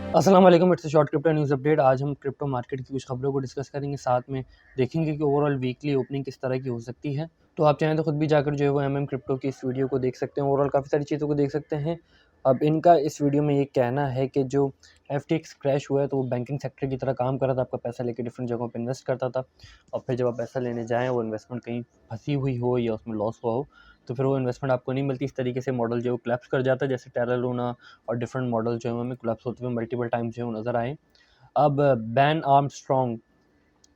अस्सलाम वालेकुम, it's short crypto news update. आज हम क्रिप्टो मार्केट की कुछ खबरों को डिस्कस करेंगे, साथ में देखेंगे कि ओवरऑल वीकली ओपनिंग किस तरह की हो सकती है। तो आप चाहें तो खुद भी जाकर जो है वो क्रिप्टो की इस वीडियो को देख सकते हैं, ओवरऑल काफ़ी सारी चीज़ों को देख सकते हैं। अब इनका इस वीडियो में ये कहना है कि जो FTX क्रैश हुआ है तो वो बैंकिंग सेक्टर की तरह काम कर रहा था, आपका पैसा लेके डिफरेंट जगहों पे इन्वेस्ट करता था, और फिर जब आप पैसा लेने जाएँ वो इन्वेस्टमेंट कहीं फंसी हुई हो या उसमें लॉस हुआ हो तो फिर वो इन्वेस्टमेंट आपको नहीं मिलती। इस तरीके से मॉडल जो है वो कोलैप्स कर जाता है, जैसे टेरा लूना और डिफरेंट मॉडल जो है हमें कोलैप्स होते हुए मल्टीपल टाइम्स जो है नज़र आए। अब बैन आर्मस्ट्रॉन्ग,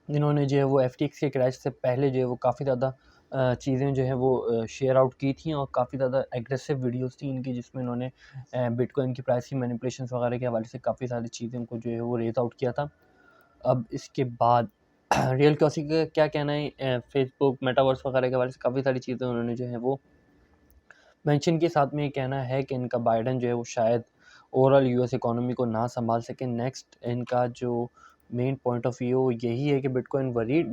इन्होंने जो है वो FTX के क्रैश से पहले जो है वो काफ़ी ज़्यादा चीज़ें जो है वो शेयर आउट की थी, और काफ़ी ज़्यादा एग्रेसिव वीडियोस थी इनकी, जिसमें इन्होंने बिटकॉइन की प्राइस की मैनिपुलेशंस वगैरह के हवाले से काफ़ी सारी चीज़ें को जो है वो रेज आउट किया था। अब इसके बाद रियल क्योसी का क्या कहना है, फेसबुक मेटावर्स वगैरह के हवाले से काफ़ी सारी चीज़ें उन्होंने जो है वो मेंशन के साथ में ये कहना है कि इनका बाइडेन जो है वो शायद ओवरऑल US इकोनॉमी को ना संभाल सके। नेक्स्ट इनका जो मेन पॉइंट ऑफ व्यू यही है कि bitcoin worried,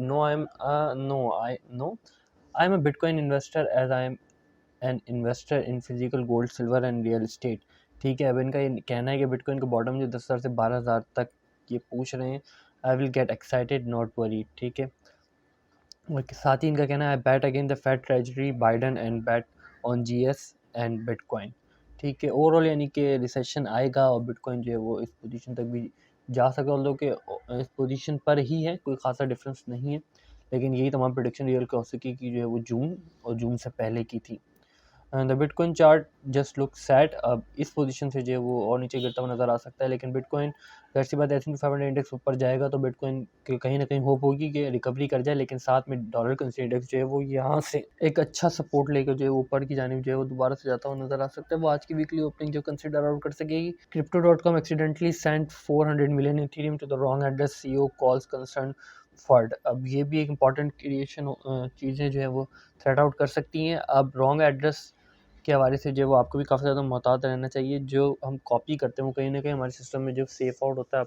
I am a bitcoin investor as I am an investor in physical gold silver and real estate. ठीक है, अब इनका ये कहना है कि बिटकॉइन का बॉटम जो 10,000 से 12,000 तक ये पूछ रहे हैं, I will get excited not worried. ठीक है, और साथ ही इनका कहना है bet against the Fed Treasury Biden and bet on GS and bitcoin. ठीक है, ओवरऑल यानी कि रिसेशन आएगा और बिटकॉइन जो है वो इस पोजीशन तक भी जा सके, ऑल्दो कि इस पोजीशन पर ही है, कोई खासा डिफरेंस नहीं है। लेकिन यही तमाम प्रोडिक्शन रियल क्लासिकी की जो है वो जून और जून से पहले की थी। The bitcoin chart just look sad, अब इस पोजीशन से जो है वो और नीचे गिरता हुआ नज़र आ सकता है, लेकिन बिटकॉइन जाहिर सी बात है S&P 500 इंडेक्स ऊपर जाएगा तो बिटकॉइन के कहीं ना कहीं होप होगी कि रिकवरी कर जाए, लेकिन साथ में डॉलर करेंसी इंडेक्स जो है वो यहाँ से एक अच्छा सपोर्ट लेकर जो है ऊपर की जानिब जो है वो दोबारा से जाता हुआ नजर आ सकता है। वो आज की वीकली ओपनिंग जो कंसिडर आउट कर सकेगी। Crypto.com accidentally sent 400 million Ethereum to the wrong address, CEO calls concern फर्ड। अब ये भी एक इंपॉर्टेंट क्रिएशन चीज़ें जो है वो थ्रेड आउट कर सकती हैं। अब रॉन्ग एड्रेस के हवाले से जो है वो आपको भी काफ़ी ज़्यादा मोहतात रहना चाहिए। जो हम कॉपी करते हैं वो कहीं ना कहीं हमारे सिस्टम में जो सेफ आउट होता है,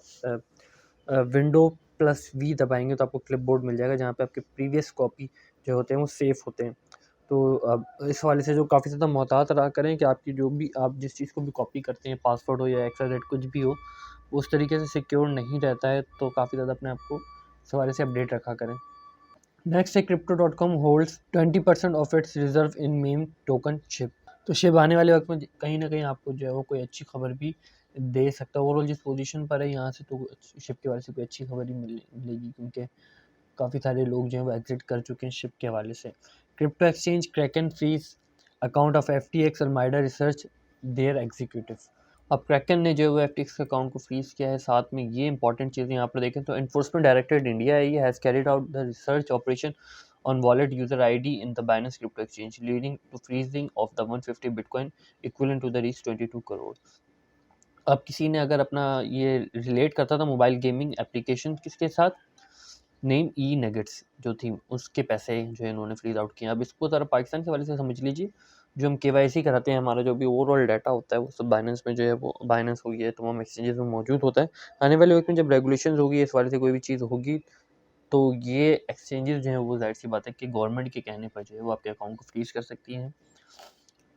आप Window+V दबाएंगे तो आपको क्लिपबोर्ड मिल जाएगा, जहाँ पे आपके प्रीवियस कॉपी जो होते हैं वो सेफ़ होते हैं। तो अब इस हवाले से जो काफ़ी ज़्यादा मोहतात रहा करें कि आपकी जो भी आप जिस चीज़ को भी कॉपी करते हैं, पासवर्ड हो या XYZ कुछ भी हो, उस तरीके से सिक्योर नहीं रहता है, तो काफ़ी ज़्यादा अपने आप को इस हवाले से अपडेट रखा करें। नेक्स्ट है Crypto.com holds 20% of its reserve in meme token ship. तो शिप आने वाले वक्त में कहीं ना कहीं आपको जो है वो कोई अच्छी खबर भी दे सकता है। ओवरऑल जिस पोजीशन पर है यहाँ से तो शिप के हवाले से कोई अच्छी खबर ही मिलेगी, क्योंकि काफ़ी सारे लोग जो हैं वो एग्जिट कर चुके हैं शिप के हवाले से। Crypto exchange Kraken freeze account of FTX और माइडा रिसर्च देयर एग्जीक्यूटिव। अब क्रैकन ने जो है वो FTX के अकाउंट को फ्रीज किया है। साथ में ये इंपॉर्टेंट चीज़ें यहाँ पर देखें तो एनफोर्समेंट डायरेक्टरेट इंडिया है, ये has carried out the research operation on wallet user ID in the Binance crypto exchange, leading to freezing of the 150 Bitcoin equivalent to the reach 22 crore. अब किसी ने अगर अपना ये रिलेट करता था मोबाइल गेमिंग एप्लीकेशन किसके साथ, नेम ई नगेट्स जो थी, उसके पैसे जो है इन्होंने फ्रीज आउट किए। अब इसको ज़रा पाकिस्तान के वाले से समझ लीजिए, जो हम KYC कराते हैं, हमारा जो भी ओवरऑल डाटा होता है वो सब बाइनेंस में जो है वो बाइनेंस हो गया है, तमाम एक्सचेंजेस में मौजूद होता है। आने वाले वक्त में जब रेगुलेशन होगी इस वाले से कोई भी चीज़ होगी, तो ये एक्सचेंजेस जो हैं वो ज़ाहिर सी बात है कि गवर्नमेंट के कहने पर जो है वो आपके अकाउंट को फ्रीज कर सकती हैं,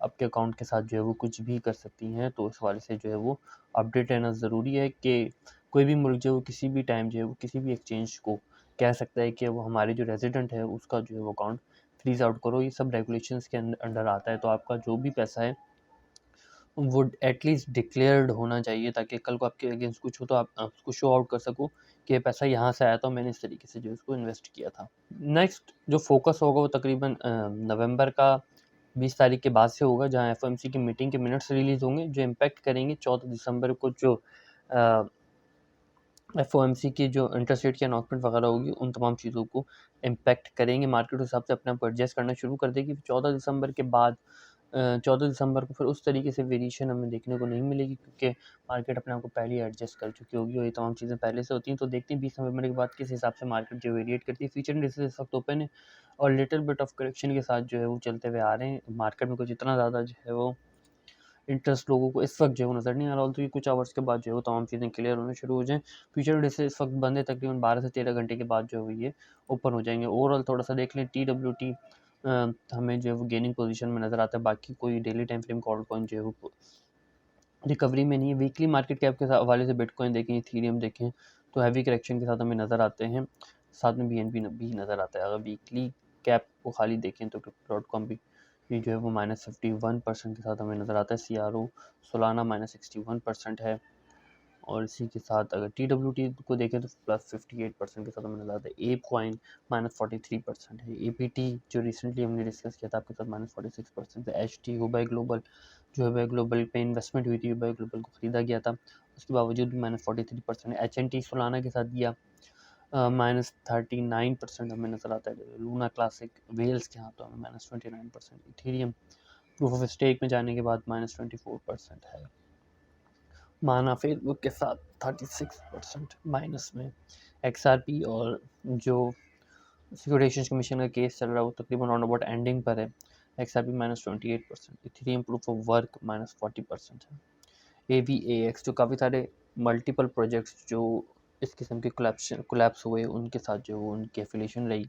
आपके अकाउंट के साथ जो है वो कुछ भी कर सकती हैं। तो इस हवाले से जो है वो अपडेट रहना ज़रूरी है कि कोई भी मुल्क जो है वो किसी भी टाइम जो है वो किसी भी एक्सचेंज को कह सकता है कि वो हमारे जो रेजिडेंट है उसका जो है वो अकाउंट फ्रीज आउट करो। ये सब रेगुलेशंस के अंडर आता है, तो आपका जो भी पैसा है वो एटलीस्ट डिक्लेयर्ड होना चाहिए, ताकि कल को आपके अगेंस्ट कुछ हो तो आप उसको शो आउट कर सको कि ये पैसा यहाँ से आया था, मैंने इस तरीके से जो उसको इन्वेस्ट किया था। नेक्स्ट जो फोकस होगा वो तकरीबन नवंबर का 20 तारीख के बाद से होगा, जहाँ FOMC की मीटिंग के मिनट्स रिलीज़ होंगे, जो इम्पैक्ट करेंगे 14 दिसंबर को जो FOMC की जो इंटरेस्ट रेट की अनाउंसमेंट वगैरह होगी, उन तमाम चीज़ों को इम्पैक्ट करेंगे। मार्केट उस हिसाब से अपने आप को एडजस्ट करना शुरू कर देगी। 14 दिसंबर के बाद 14 दिसंबर को फिर उस तरीके से वेरिएशन हमें देखने को नहीं मिलेगी, क्योंकि मार्केट अपने आप को पहले ही एडजस्ट कर चुकी होगी और ये तमाम चीज़ें पहले से होती हैं। तो देखते हैं 20 नवंबर के बाद किस हिसाब से मार्केट जो वेरिएट करती है। फ्यूचर इंडेक्सेस इस वक्त ओपन है और लिटिल बिट ऑफ करेक्शन के साथ जो है वो चलते हुए आ रहे हैं। मार्केट में कुछ इतना ज़्यादा जो है वो इंटरेस्ट लोगों को इस वक्त जो है वो नज़र नहीं आ रहा, तो ये कुछ आवर्स के बाद जो है वो तमाम चीज़ें क्लियर होने शुरू हो जाएँ। फ्यूचर इंडेक्सेस इस वक्त बंद है, तकरीबन 12 से 13 घंटे के बाद जो है ये ओपन हो जाएंगे। ओवरऑल थोड़ा सा देख लें, TWT हमें जो है वो गेनिंग पोजीशन में नज़र आता है। बाकी कोई daily time frame call coin जो है वो रिकवरी में नहीं है। वीकली मार्केट कैप के हवाले से बिटकॉइन देखें, इथेरियम देखें तो हैवी करेक्शन के साथ हमें नज़र आते हैं। साथ में BNB भी नज़र आता है। अगर वीकली कैप को खाली देखें तो Crypto.com भी ये जो है वो -51% के साथ हमें नज़र आता है। CRO सोलाना -61% है। और इसी के साथ अगर TWT को देखें तो +58% के साथ हमें नज़र आता है। एप कॉइन -43% है। APT जो रिसेंटली हमने डिस्कस किया था आपके साथ -46% है। HT हुबई ग्लोबल जो हुबई ग्लोबल पे इन्वेस्टमेंट हुई थी, हुबई ग्लोबल को ख़रीदा गया था, उसके बावजूद भी -43% है। HNT सोलाना के साथ दिया -39% हमें नज़र आता है। लूना क्लासिक वेल्स के यहाँ तो हमें -29%। इथेरियम प्रूफ ऑफ स्टेक में जाने के बाद -24% है। माना फेसबुक के साथ 36% माइनस में। XRP और जो सिक्योरिटाइजेशन कमीशन का केस चल रहा है वो तकरीबन राउंड अबाउट एंडिंग पर है। XRP -28%। Ethereum proof of work -40% है। AVAX जो काफ़ी सारे मल्टीपल प्रोजेक्ट्स जो इस किस्म के कोलैप्स हुए उनके साथ जो उनकी एफिलिएशन रही,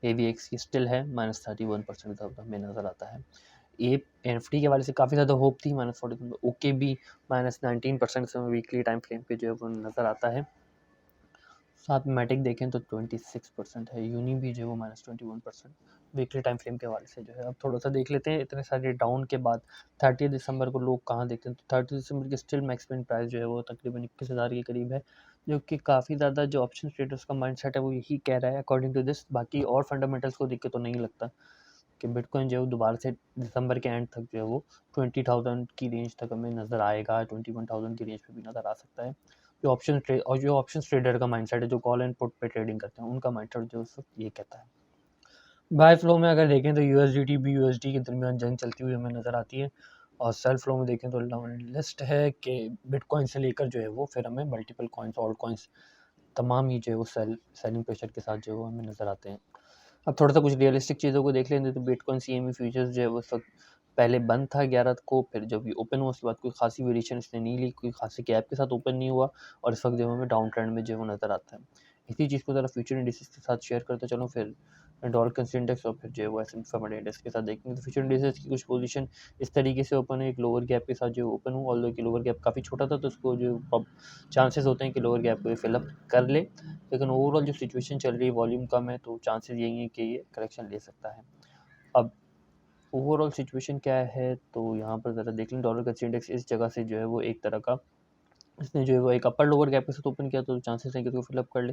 AVAX की स्टिल है -31% तक हमें नज़र आता है। NFT के हवाले से काफ़ी ज़्यादा होप थी, -40%। ओके भी -19% से वीकली टाइम फ्रेम पे जो है वो नज़र आता है। साथ में मैटिक देखें तो 26% है। यूनी भी जो है वो -21% वीकली टाइम फ्रेम के हवाले से जो है। अब थोड़ा सा देख लेते हैं इतने सारे डाउन के बाद 30 दिसंबर को लोग कहाँ देखते हैं, तो 30 दिसंबर की स्टिल मैक्सिमम प्राइस जो है वो तकरीबन 21,000 के करीब है, जो कि काफ़ी ज़्यादा जो ऑप्शन ट्रेडर्स का माइंडसेट है वो यही कह रहा है अकॉर्डिंग टू दिस। बाकी और फंडामेंटल्स को देख के तो नहीं लगता कि बिटकॉइन जो है वो दोबारा से दिसंबर के एंड तक जो है वो 20,000 की रेंज तक हमें नज़र आएगा। 21,000 की रेंज पे भी नज़र आ सकता है। जो ऑप्शन ट्रेडर का माइंडसेट है, जो कॉल एंड पुट पे ट्रेडिंग करते हैं, उनका माइंडसेट जो है ये कहता है। बाय फ्लो में अगर देखें तो USDT BUSD के दरमियान जंग चलती हुई हमें नज़र आती है। और सेल फ्लो में देखें तो लिस्ट है कि बिटकॉइन से लेकर जो है वो फिर हमें मल्टीपल कॉइन्स, ऑल्ट कॉइन्स तमाम ही जो है वो सेलिंग प्रेशर के साथ जो है वो हमें नज़र आते हैं। अब थोड़ा सा कुछ रियलिस्टिक चीज़ों को देख लेंगे तो बिटकॉइन CME फ्यूचर्स जो है वो उस वक्त पहले बंद था 11 को, फिर जब ये ओपन हुआ उसके बाद कोई खासी वेरिएशन इसने नहीं ली, कोई खासी गैप के साथ ओपन नहीं हुआ, और इस वक्त जो हमें डाउन ट्रेंड में जो है वो नज़र आता है। इसी चीज़ को ज़रा फ्यूचर इंडिसेस के साथ शेयर करते चलो, फिर डॉलर कंसेंट इंडेक्स और फिर जो है वो S&P 500 इंडेक्स के साथ देखेंगे तो फ्यूचर इंडिसेस की कुछ पोजीशन इस तरीके से ओपन है, एक लोअर गैप के साथ जो ओपन हुआ, ऑल्दो कि लोअर गैप काफ़ी छोटा था तो उसको जो चांसेस होते हैं कि लोअर गैप को फिलअप कर ले, लेकिन ओवरऑल जो सिचुएशन चल रही है वॉल्यूम कम है तो चांसेस यही है कि ये करेक्शन ले सकता है। अब ओवरऑल सिचुएशन क्या है तो यहाँ पर ज़रा देख लें, डॉलर का इंडेक्स इस जगह से जो है वो एक तरह का इसने जो है वो एक अपर लोअर गैप के साथ ओपन किया तो चांसेस है कि इसको फिलअप कर ले,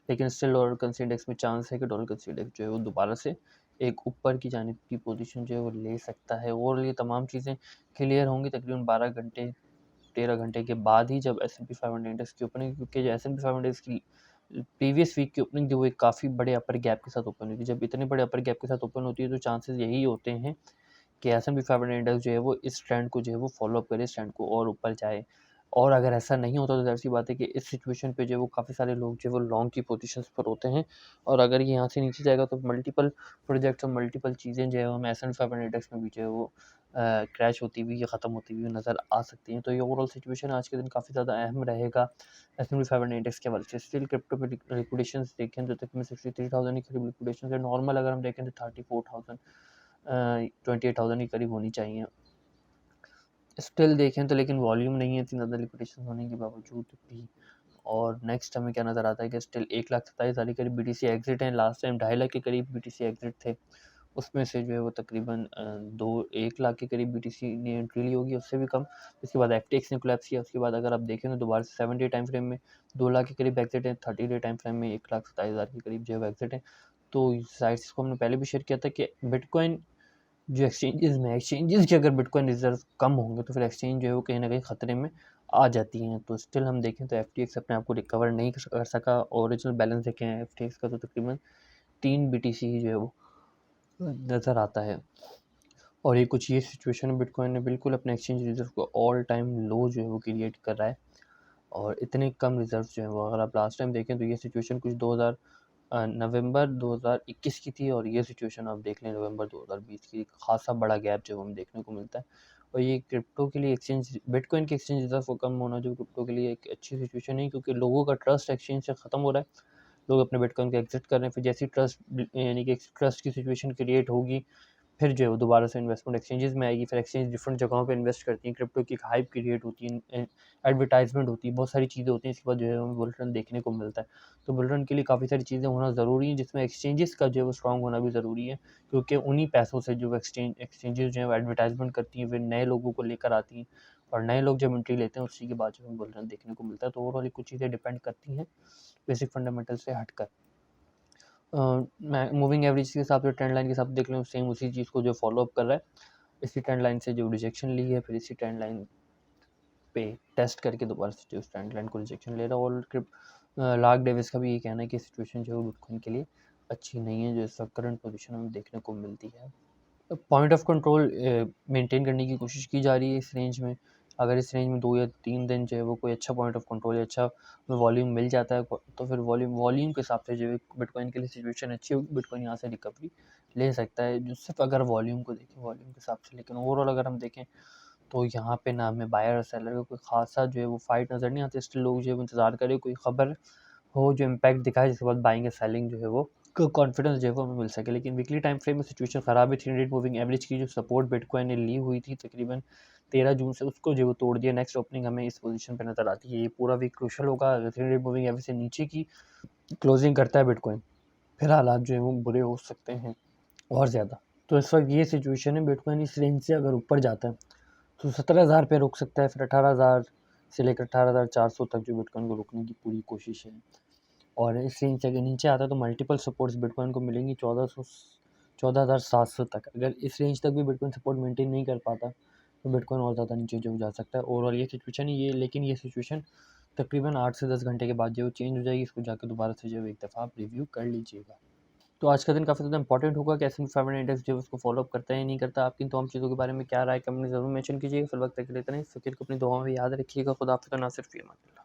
लेकिन स्टिल डॉलर कंसी इंडेक्स में चांस है कि डॉलर कंसी इंडेक्स जो है वो दोबारा से एक ऊपर की जानिब की पोजीशन जो है वो ले सकता है। और ये तमाम चीज़ें क्लियर होंगी तकरीबन 12 घंटे 13 घंटे के बाद ही, जब S&P 500 इंडेक्स की ओपनिंग, क्योंकि जो S&P 500 इंडेक्स की प्रीवियस वीक की ओपनिंग जो वो एक काफ़ी बड़े अपर गैप के साथ ओपन हुई थी। जब इतने बड़े अपर गैप के साथ ओपन होती है तो चांसेस यही होते हैं कि S&P 500 इंडेक्स जो है वो इस ट्रेंड को जो है वो फॉलो अप करे, इस ट्रेंड को और ऊपर जाए। और अगर ऐसा नहीं होता तो ज़ाहिर सी बात है कि इस सिचुएशन पे जो है वो काफ़ी सारे लोग जो है वो लॉन्ग की पोजीशंस पर होते हैं, और अगर ये यहाँ से नीचे जाएगा तो मल्टीपल प्रोजेक्ट्स और मल्टीपल चीज़ें जो है हमें S&P 500 इंडेक्स में भी जो है वो क्रैश होती हुई या ख़त्म होती हुई नज़र आ सकती हैं। तो ये ओवरऑल सिचुएशन आज के दिन काफ़ी ज़्यादा अहम रहेगा S&P 500 इंडेक्स के हवाले से। स्टिल क्रिप्टो पे लिक्विडेशंस देखें तो तकरीबन 63,000 के करीब लिक्विडेशंस है। नॉर्मल अगर हम देखें तो 34,000 28,000 के करीब होनी चाहिए। स्टिल देखें तो लेकिन वॉल्यूम नहीं है इतनी ज़्यादा लिक्विडेशन होने के बावजूद भी। और नेक्स्ट हमें क्या नज़र आता है कि स्टिल 1,27,000 के करीब BTC एग्जिट हैं। लास्ट टाइम 2.5 लाख के करीब BTC एग्जिट थे, उसमें से जो है वो तकरीबन 1 लाख के करीब BTC ने एंट्री ली होगी, उससे भी कम। उसके बाद FTX ने कोलैप्स किया, उसके बाद अगर आप देखें तो दोबारा से 7 डे टाइम फ्रेम में 2 लाख के करीब एग्जिट है, 30 डे टाइम फ्रेम में 1,27,000 के करीब जो है एग्जिट है। तो साइट्स को हमने पहले भी शेयर किया था कि बिटकॉइन जो एक्सचेंजेस के अगर बिटकॉइन रिजर्व कम होंगे तो फिर एक्सचेंज जो है वो कहीं ना कहीं ख़तरे में आ जाती हैं। तो स्टिल हम देखें तो FTX अपने आप को रिकवर नहीं कर सका। ओरिजिनल बैलेंस देखें FTX का तो तकरीबन 3 BTC ही जो है वो नज़र आता है। और ये कुछ ये सिचुएशन है, बिटकॉइन ने बिल्कुल अपने एक्सचेंज रिजर्व को ऑल टाइम लो जो है वो क्रिएट कर रहा है, और इतने कम रिजर्व जो है वो अगर आप लास्ट टाइम देखें तो ये सिचुएशन कुछ नवंबर 2021 की थी, और ये सिचुएशन आप देख लें नवंबर 2020 की। खासा बड़ा गैप जो हमें देखने को मिलता है, और ये क्रिप्टो के लिए एक्सचेंज बिटकॉइन के एक्सचेंज रिजर्व को कम होना जो क्रिप्टो के लिए एक अच्छी सिचुएशन है, क्योंकि लोगों का ट्रस्ट एक्सचेंज से ख़त्म हो रहा है। लोग अपने बिटकॉइन को एग्जिट कर रहे हैं, फिर जैसी ट्रस्ट यानी कि ट्रस्ट की सिचुएशन क्रिएट होगी फिर जो है वो दोबारा से इन्वेस्टमेंट एक्सचेंजेस में आएगी, फिर एक्सचेंज डिफरेंट जगहों पे इन्वेस्ट करती हैं, क्रिप्टो की एक हाइप क्रिएट होती है, एडवर्टाइजमेंट होती है, बहुत सारी चीज़ें होती हैं, इसके बाद जो है हमें बुल रन देखने को मिलता है। तो बुल रन के लिए काफ़ी सारी चीज़ें होना ज़रूरी है, जिसमें एक्सचेंजेस का जो है वो स्ट्रॉन्ग होना भी ज़रूरी है, क्योंकि उन्हीं पैसों से जो एक्सचेंजेस जो है वो एडवर्टाइजमेंट करती हैं, फिर नए लोगों को लेकर आती हैं, और नए लोग जब एंट्री लेते हैं उसी के बाद जो है बुल रन देखने को मिलता है। तो ओवरऑल कुछ चीज़ें डिपेंड करती हैं बेसिक फंडामेंटल से हटकर। मैं मूविंग एवरेज के हिसाब से, ट्रेंड लाइन के हिसाब से देख लूँ, सेम उसी चीज़ को जो फॉलो अप कर रहा है, इसी ट्रेंड लाइन से जो रिजेक्शन ली है, फिर इसी ट्रेंड लाइन पे टेस्ट करके दोबारा से जो ट्रेंड लाइन को रिजेक्शन ले रहा है। और लार्क डेविस का भी ये कहना है कि सिचुएशन जो है बिटकॉइन के लिए अच्छी नहीं है, जो इस वक्त करंट पोजीशन में देखने को मिलती है। पॉइंट ऑफ कंट्रोल मेंटेन करने की कोशिश की जा रही है इस रेंज में। अगर इस रेंज में 2 या 3 दिन जो है वो कोई अच्छा पॉइंट ऑफ कंट्रोल या अच्छा वॉल्यूम मिल जाता है, तो फिर वॉल्यूम के हिसाब से जो है बिटकॉइन के लिए सिचुएशन अच्छी होगी, बिटकॉइन यहाँ से रिकवरी ले सकता है, जो सिर्फ अगर वॉल्यूम को देखें, वॉल्यूम के हिसाब से। लेकिन ओवरऑल अगर हम देखें तो यहाँ पे ना हमें बायर और सेलर का कोई खासा जो है वो फाइट नज़र नहीं आती। स्टिल लोग जो है वो इंतज़ार करें कोई खबर हो जो इम्पैक्ट दिखाए, जिसके बाद बाइंग या सेलिंग जो है वो कॉन्फिडेंस जो है वो हमें मिल सके। लेकिन वीकली टाइम फ्रेम में सिचुएशन ख़राब है। 300 मूविंग एवरेज की जो सपोर्ट बिटकॉइन ने ली हुई थी तकरीबन 13 जून से, उसको जो है वो तोड़ दिया। नेक्स्ट ओपनिंग हमें इस पोजीशन पे नज़र आती है। ये पूरा वीक क्रूशल होगा। अगर 300 मूविंग एवरेज से नीचे की क्लोजिंग करता है बिटकॉइन, फिर हालात जो है वो बुरे हो सकते हैं और ज़्यादा। तो इस वक्त ये सिचुएशन है, बिटकॉइन इस रेंज से अगर ऊपर जाता है तो 17,000 पे रुक सकता है, फिर 18,000 से लेकर 18,400 तक जो बिटकॉइन को रुकने की पूरी कोशिश है। और इस रेंज से अगर नीचे आता है तो मल्टीपल सपोर्ट्स बिटकॉइन को मिलेंगी 14,700 तक। अगर इस रेंज तक भी बिटकॉइन सपोर्ट मेंटेन नहीं कर पाता तो बिटकॉइन और ज़्यादा नीचे जो जा सकता है। ओवरऑल ये सिचुएशन है ये, लेकिन ये सिचुएशन तकरीबन 8 से 10 घंटे के बाद जो चेंज हो जाएगी। इसको जाकर दोबारा से जो एक दफ़ा आप रिव्यू कर लीजिएगा। तो आज का दिन काफ़ी ज़्यादा इंपॉर्टेंट होगा कि S&P 500 इंडेक्स जो है उसको फॉलो अप करता है या नहीं करता। आपकी इन तमाम चीज़ों के बारे में क्या राय, कमेंट में ज़रूर मेंशन कीजिएगा। फिर वक्त तक के लिए इतना ही। फ़िक्र को अपनी दुआओं में याद रखिएगा। खुदा हाफ़िज़। नासिर फ़ी अमान।